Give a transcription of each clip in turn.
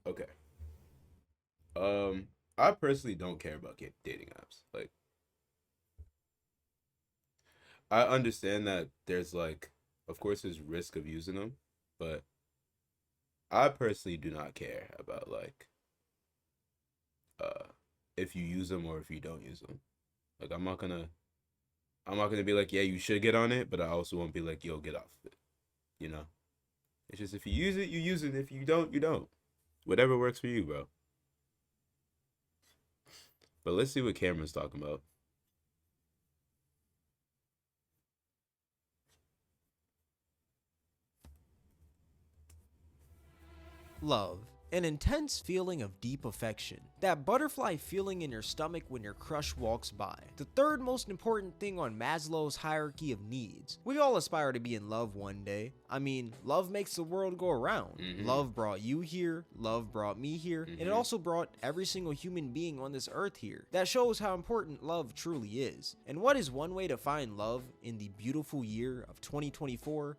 Okay. Um, I personally don't care about dating apps. Like, I understand that there's like, of course, there's risk of using them, but I personally do not care about like, uh, if you use them or if you don't use them. Like, I'm not gonna be like, yeah, you should get on it, but I also won't be like, yo, get off of it. You know, it's just if you use it, you use it. If you don't, you don't. Whatever works for you, bro. But let's see what Cameron's talking about. Love. An intense feeling of deep affection. That butterfly feeling in your stomach when your crush walks by. The third most important thing on Maslow's hierarchy of needs. We all aspire to be in love one day. I mean, love makes the world go around. Love brought you here, love brought me here, and it also brought every single human being on this earth here. That shows how important love truly is. And what is one way to find love in the beautiful year of 2024?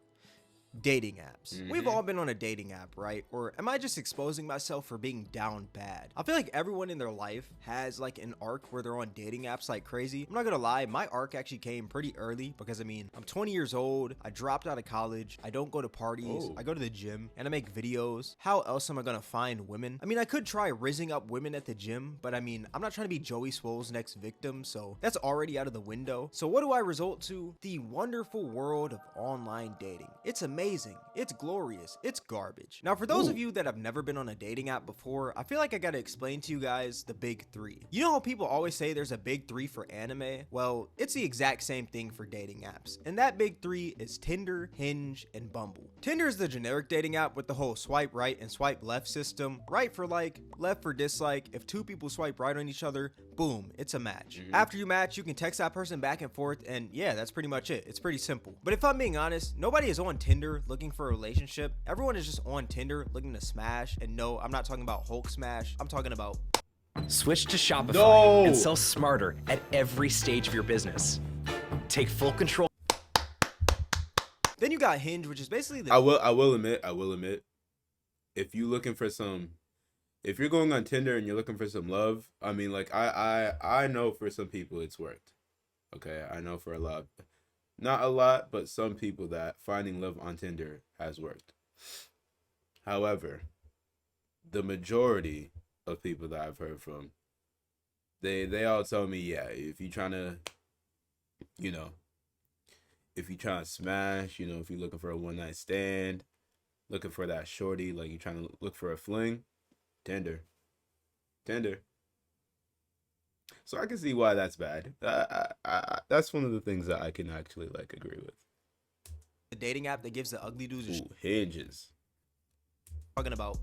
Dating apps. We've all been on a dating app, right? Or am I just exposing myself for being down bad? I feel like everyone in their life has like an arc where they're on dating apps like crazy. I'm not gonna lie, my arc actually came pretty early because I mean, I'm 20 years old, I dropped out of college, I don't go to parties, I go to the gym, and I make videos. How else am I gonna find women? I mean, I could try rizzing up women at the gym, but I mean, I'm not trying to be Joey Swole's next victim, so that's already out of the window. So what do I result to? The wonderful world of online dating. It's amazing. It's glorious. It's garbage. Now, for those of you that have never been on a dating app before, I feel like I gotta explain to you guys the big three. You know how people always say there's a big three for anime? Well, it's the exact same thing for dating apps. And that big three is Tinder, Hinge, and Bumble. Tinder is the generic dating app with the whole swipe right and swipe left system. Right for like, left for dislike. If two people swipe right on each other, boom, it's a match. After you match, you can text that person back and forth, and yeah, that's pretty much it. It's pretty simple. But if I'm being honest, nobody is on Tinder looking for a relationship. Everyone is just on Tinder looking to smash. And no, I'm not talking about Hulk smash. I'm talking about Switch to Shopify No. and sell smarter at every stage of your business. Take full control. then you got Hinge, which is basically the I will admit, if you looking for some, if you're going on Tinder and you're looking for some love, I mean, like I know for some people it's worked. Okay, I know for a lot, not a lot, but some people that finding love on Tinder has worked. However, the majority of people that I've heard from, they all tell me, yeah, if you trying to, you know, if you trying to smash, you know, if you're looking for a one night stand, looking for that shorty, like you're trying to look for a fling, Tinder, Tinder. So I can see why that's bad. That's one of the things that I can actually like agree with. dating app that gives the ugly dudes a Ooh, hinges. talking about.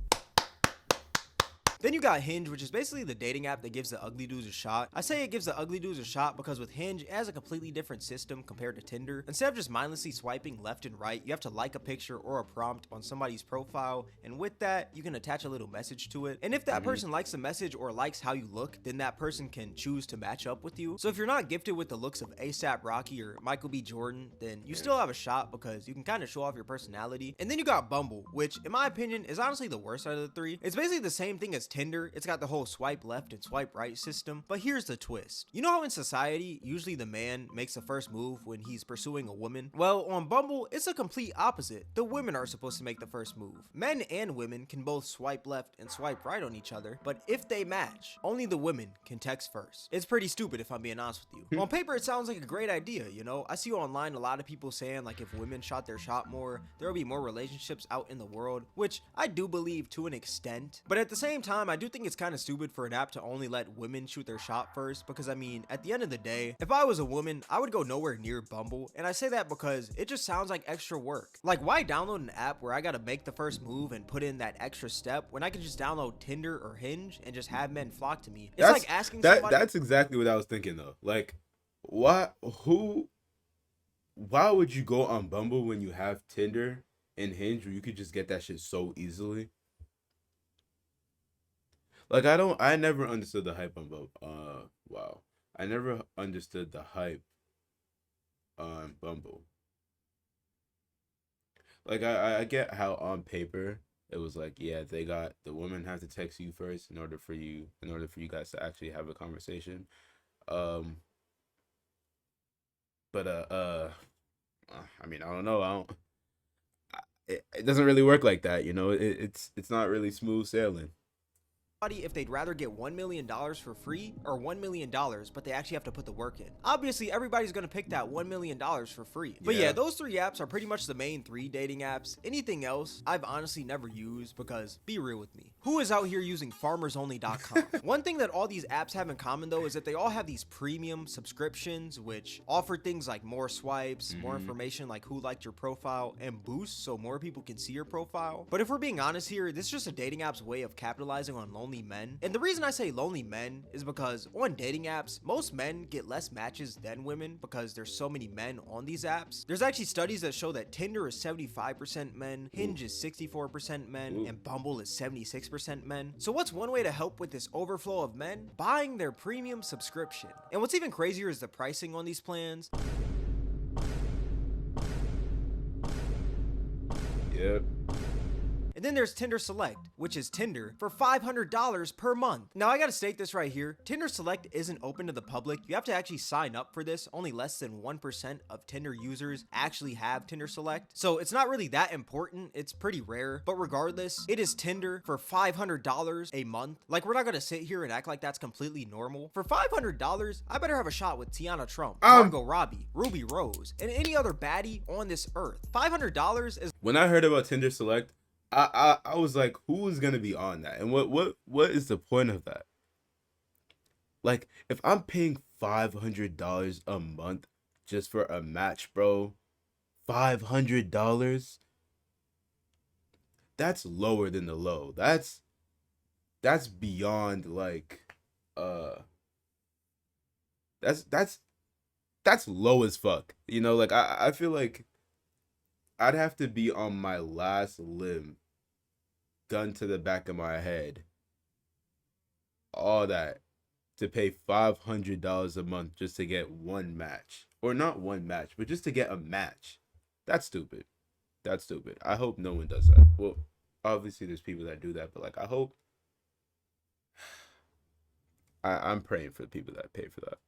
Then you got Hinge, which is basically the dating app that gives the ugly dudes a shot. I say it gives the ugly dudes a shot because with Hinge, it has a completely different system compared to Tinder. Instead of just mindlessly swiping left and right, you have to like a picture or a prompt on somebody's profile, and with that, you can attach a little message to it. And if that person likes the message or likes how you look, then that person can choose to match up with you. So if you're not gifted with the looks of ASAP Rocky or Michael B. Jordan, then you still have a shot because you can kind of show off your personality. And then you got Bumble, which in my opinion is honestly the worst out of the three. It's basically the same thing as Tinder. It's got the whole swipe left and swipe right system, but here's the twist. You know how in society, usually the man makes the first move when he's pursuing a woman? Well, on Bumble, it's a complete opposite. The women are supposed to make the first move. Men and women can both swipe left and swipe right on each other, but if they match, only the women can text first. It's pretty stupid if I'm being honest with you. On paper, it sounds like a great idea, you know? I see online a lot of people saying like if women shot their shot more, there will be more relationships out in the world, which I do believe to an extent. But at the same time, I do think it's kind of stupid for an app to only let women shoot their shot first, because I mean, at the end of the day, if I was a woman, I would go nowhere near Bumble, and I say that because it just sounds like extra work. Like, why download an app where I gotta make the first move and put in that extra step when I can just download Tinder or Hinge and just have men flock to me? It's like asking somebody. That's exactly what I was thinking though. Like, why? Why would you go on Bumble when you have Tinder and Hinge where you could just get that shit so easily? Like I never understood the hype on Bumble. Wow. I never understood the hype on Bumble. Like I get how on paper it was like, yeah, the women have to text you first in order for you guys to actually have a conversation. Um, but I mean, I don't know. It doesn't really work like that, you know. It's not really smooth sailing. If they'd rather get $1 million for free or $1 million, but they actually have to put the work in. Obviously, everybody's gonna pick that $1 million for free. But yeah, those 3 apps are pretty much the main 3 dating apps. Anything else, I've honestly never used because, be real with me, who is out here using farmersonly.com? One thing that all these apps have in common though is that they all have these premium subscriptions which offer things like more swipes, more information like who liked your profile, and boosts so more people can see your profile. But if we're being honest here, this is just a dating app's way of capitalizing on lonely men. And the reason I say lonely men is because on dating apps, most men get less matches than women because there's so many men on these apps. There's actually studies that show that Tinder is 75% men, Hinge is 64% men, and Bumble is 76% men. So what's one way to help with this overflow of men? Buying their premium subscription. And what's even crazier is the pricing on these plans. Yep. And then there's Tinder Select, which is Tinder for $500 per month. Now I gotta state this right here, Tinder Select isn't open to the public. You have to actually sign up for this. Only less than 1% of Tinder users actually have Tinder Select. So it's not really that important, it's pretty rare. But regardless, it is Tinder for $500 a month. Like, we're not gonna sit here and act like that's completely normal. For $500, I better have a shot with Tiana Trump, Margot Robbie, Ruby Rose, and any other baddie on this earth. $500 is... When I heard about Tinder Select, I was like, who is gonna be on that, and what is the point of that? Like, if I'm paying $500 a month just for a match, bro, $500, that's lower than the low. That's beyond like that's low as fuck. You know, like I feel like I'd have to be on my last limb, gun to the back of my head, all that, to pay $500 a month just to get one match. Or not one match, but just to get a match. That's stupid. That's stupid. I hope no one does that. Well, obviously there's people that do that, but like, I hope... I'm praying for the people that pay for that.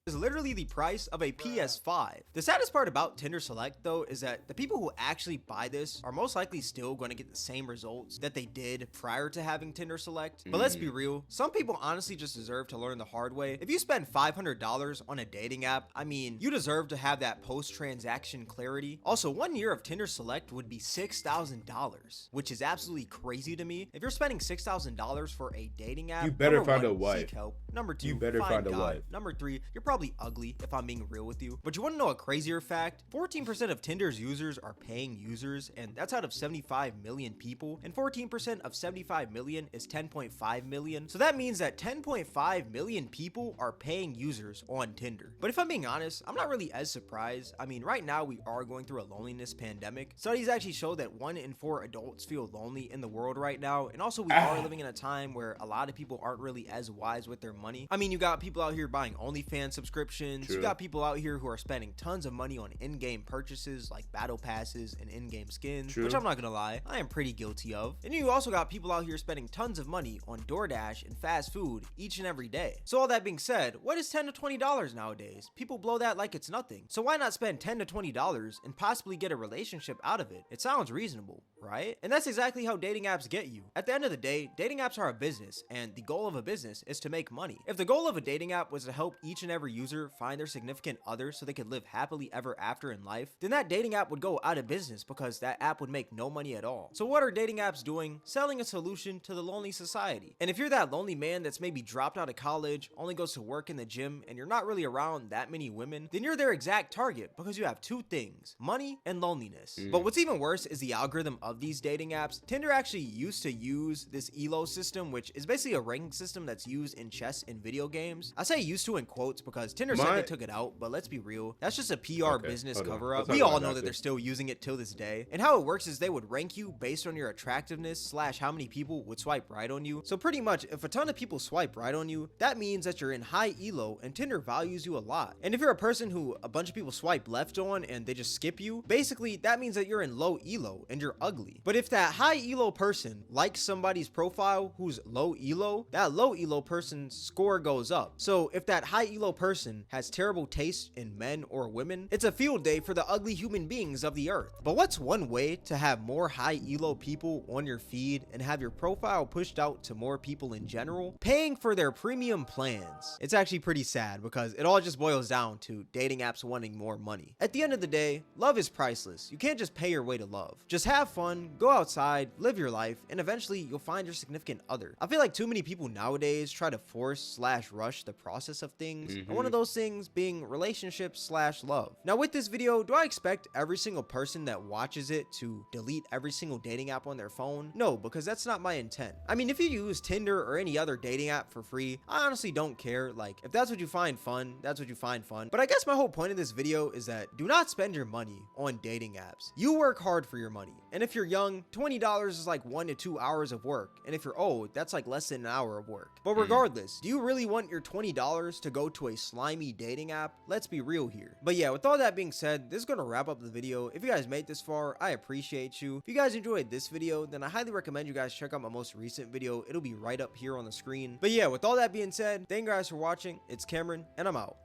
Is literally the price of a PS5. The saddest part about Tinder Select though is that the people who actually buy this are most likely still going to get the same results that they did prior to having Tinder Select. But let's be real, some people honestly just deserve to learn the hard way. If you spend $500 on a dating app, I mean, you deserve to have that post-transaction clarity. Also, 1 year of Tinder Select would be $6,000, which is absolutely crazy to me. If you're spending $6,000 for a dating app, you better find a one, wife. seek help. Number 2, you better find a wife. Number 3, you're probably ugly, if I'm being real with you. But you want to know a crazier fact? 14% of Tinder's users are paying users, and that's out of 75 million people, and 14% of 75 million is 10.5 million. So that means that 10.5 million people are paying users on Tinder. But if I'm being honest, I'm not really as surprised. I mean, right now we are going through a loneliness pandemic. Studies actually show that 1 in 4 adults feel lonely in the world right now, and also we are living in a time where a lot of people aren't really as wise with their money. I mean, you got people out here buying OnlyFans subscriptions. True. You got people out here who are spending tons of money on in-game purchases like battle passes and in-game skins. True. Which I'm not gonna lie, I am pretty guilty of. And you also got people out here spending tons of money on DoorDash and fast food each and every day. So all that being said, what is $10 to $20 nowadays? People blow that like it's nothing. So why not spend $10 to $20 and possibly get a relationship out of it? It sounds reasonable, right? And that's exactly how dating apps get you. At the end of the day, dating apps are a business, and the goal of a business is to make money. If the goal of a dating app was to help each and every user find their significant other so they could live happily ever after in life, then that dating app would go out of business because that app would make no money at all. So what are dating apps doing? Selling a solution to the lonely society. And if you're that lonely man that's maybe dropped out of college, only goes to work in the gym, and you're not really around that many women, then you're their exact target because you have 2 things: money and loneliness. But what's even worse is the algorithm of these dating apps. Tinder actually used to use this ELO system, which is basically a ranking system that's used in chess less in video games. I say used to in quotes because Tinder said My they took it out, but let's be real, that's just a PR Okay, business hold on. cover We'll up. talk We all about know that that too. they're still using it till this day. And how it works is they would rank you based on your attractiveness slash how many people would swipe right on you. So pretty much, if a ton of people swipe right on you, that means that you're in high elo and Tinder values you a lot. And if you're a person who a bunch of people swipe left on and they just skip you, basically that means that you're in low elo and you're ugly. But if that high elo person likes somebody's profile who's low elo, that low elo person's score goes up. So if that high elo person has terrible taste in men or women, it's a field day for the ugly human beings of the earth. But what's one way to have more high elo people on your feed and have your profile pushed out to more people in general? Paying for their premium plans. It's actually pretty sad because it all just boils down to dating apps wanting more money. At the end of the day, love is priceless. You can't just pay your way to love. Just have fun, go outside, live your life, and eventually you'll find your significant other. I feel like too many people nowadays try to force / rush the process of things, and one of those things being relationships / love. Now with this video, do I expect every single person that watches it to delete every single dating app on their phone? No, because that's not my intent. I mean, if you use Tinder or any other dating app for free, I honestly don't care. Like, if that's what you find fun, that's what you find fun. But I guess my whole point of this video is that do not spend your money on dating apps. You work hard for your money. And if you're young, $20 is like 1 to 2 hours of work. And if you're old, that's like less than an hour of work. But regardless, do you really want your $20 to go to a slimy dating app? Let's be real here. But yeah, with all that being said, this is gonna wrap up the video. If you guys made this far, I appreciate you. If you guys enjoyed this video, then I highly recommend you guys check out my most recent video. It'll be right up here on the screen. But yeah, with all that being said, thank you guys for watching. It's Cameron, and I'm out.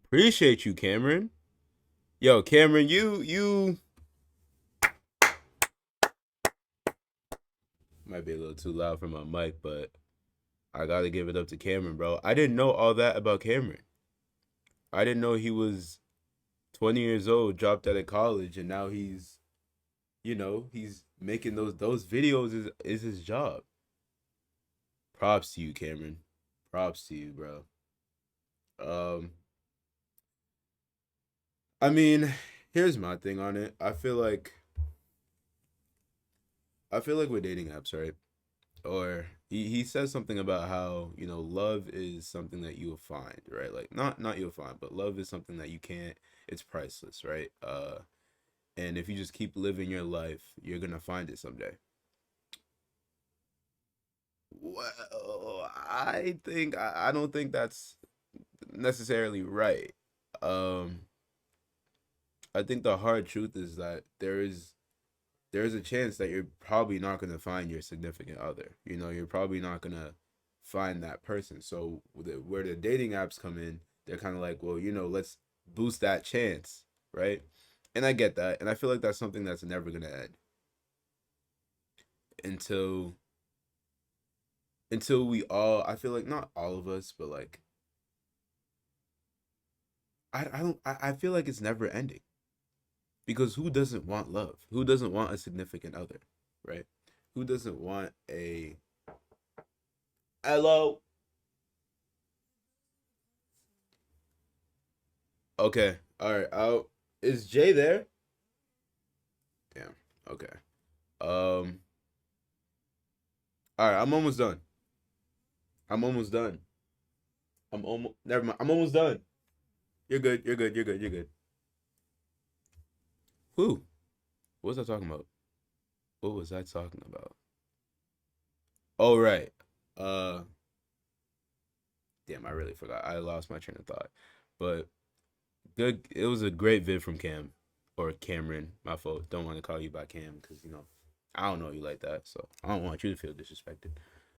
Appreciate you, Cameron. Yo, Cameron, you might be a little too loud for my mic, but I gotta give it up to Cameron, bro. I didn't know all that about Cameron. I didn't know he was 20 years old, dropped out of college, and now he's, he's making those videos is his job. Props to you, Cameron. Props to you, bro. I mean, here's my thing on it. I feel like with dating apps, right? Or he says something about how, love is something that you'll find, right? Like not you'll find, but love is something that you can't, it's priceless, right? And if you just keep living your life, you're gonna find it someday. Well, I don't think that's necessarily right. I think the hard truth is that there is a chance that you're probably not going to find your significant other. You're probably not going to find that person. So where the dating apps come in, they're kind of like, well, let's boost that chance, right? And I get that. And I feel like that's something that's never going to end until we all, I feel like not all of us, but like, I feel like it's never ending. Because who doesn't want love? Who doesn't want a significant other, right? Who doesn't want a... Hello? Okay, all right. Is Jay there? Damn. Okay. All right. I'm almost done. Never mind. I'm almost done. You're good. Who? What was I talking about? Oh, right. Damn, I really forgot. I lost my train of thought. But good. It was a great vid from Cam or Cameron. My fault. Don't want to call you by Cam because I don't know you like that, so I don't want you to feel disrespected.